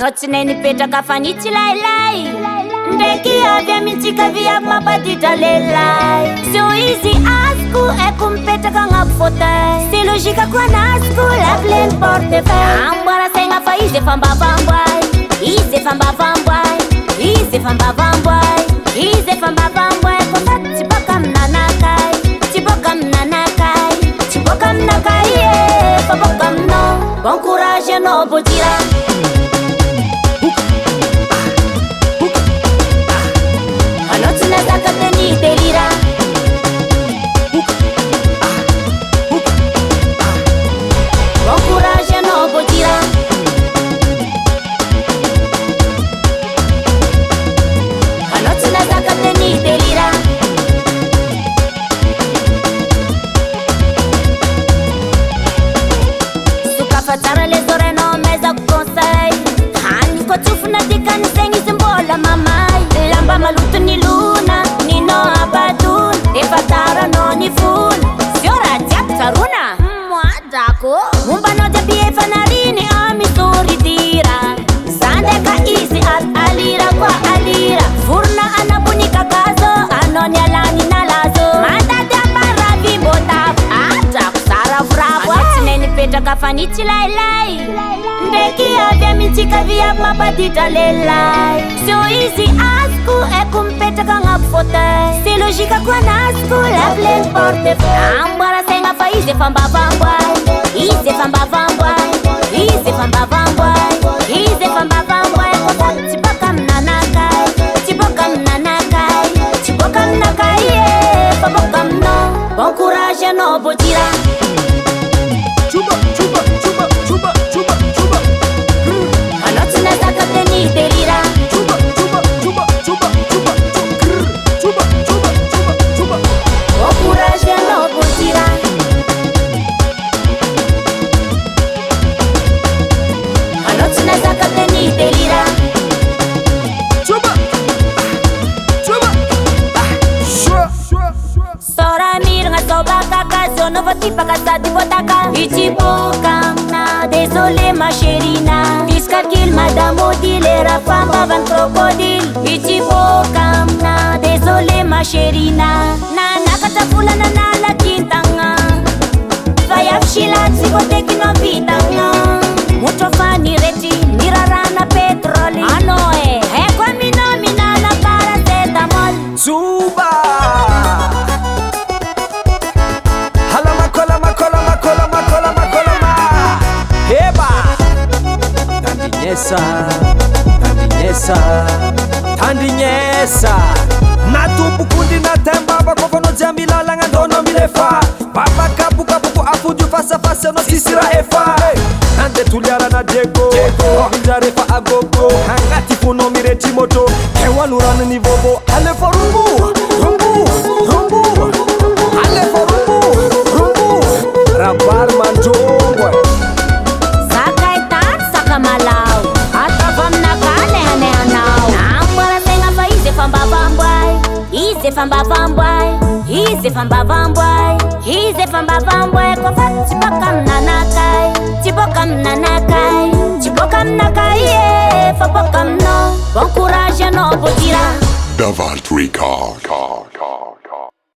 Anao tsy nay nipetraka fa ny tsy lailay ndraiky avy amintsika viavy mampatitra lelay. So izy azoko haiko mipetraka agnaby fauteuil. C'est logique koa anazoko la pleine portefeuille. Amboara saigna fa izy efa mbavamboay, izy efa mbavamboay, izy efa mbavamboay, izy efa mbavamboay. Kofa tsy boka aminanakay, tsy boka aminanakay, tsy boka aminakay fa boka aminao. Bon courage anao botira. Anao tsy nazaka teny delira. Bon courage anao botira. Anao tsy nazaka teny delira. Sokafa tsara le zoranao maizako conseil. Hany koa tsofina dikany zegny izy mbola mamay. Lamba maloto ny lona, ninao abadona, efa taranao ny vola. Zio raha jiaby tsarona moadako. Mombanao jiaby efa nariny amisoridira. Zandeka izy alira koa alira. Vorona anabony kakazo, anao ny alany nalazo. Mandady ambaravy mbotavo, atrako saravoravo. Anao tsy nay nipetraka fa ny tsy lailay ndraiky avy amintsika viavy mampatitra lelay. So izy azoko haiko mipetraka agnaby fauteuil. C'est logique koa anazoko la pleine portefeuille. Amboara saigna fa izy efa mbavamboay, izy efa mbavamboay, izy efa mbavamboay, izy efa mbavamboay. Kofa tsy boka aminanakay, tsy boka aminanakay, tsy boka aminakay fa boka aminao. Bon courage anao botira. Chuba, chuba, chuba, chuba, chuba, chuba. Anao tsy nazaka teny delira. Chuba, chuba, chuba, chuba, chuba, chuba, chuba, chuba, chuba. Bon courage anao botira. Anao tsy nazaka teny delira. Chuba, chuba. Sora miragna zao bakaka, zao nova tipaka sady votaka. Itsiboka amina, désolé ma chérina. Discalcule madame Odile, rafambavany crocodile. Itsiboka amina, désolé ma chérina. Nanakatra volana nalakintagna, fa yafisilatsy votekinao vitagna. Motro fa nirety nirarana petrôly. Anao haiko aminao minana paracetamol. Zuba. Halama kolama kolama kolama kolama kolama. Heba. Tandinyesa, tandinyesa, tandinyesa. Natumbukundi na temba bakofono jambi lalanga ndono milefa. Baba kapu kapu afuju fasa fasa no sisira efa. Nande tuliara na Diego, injarefa agogo. Hangati funo mireti moto, hewa lurana ni vovo. Ale forumbu, rumbu, rumbu. Ale forumbu, rumbu. Rabar manjongwe. Sakaitan sakamalau, atapam nakane ane anau. Amboara saigna fa izy efa mbavamboay, izy efa mbavamboay, izy efa mbavamboay, izy efa mbavamboay. Kofa tsy boka aminanakay, tsy boka aminanakay, tsy boka aminakay fa boka aminao. Bon courage anao botira. Davart Record.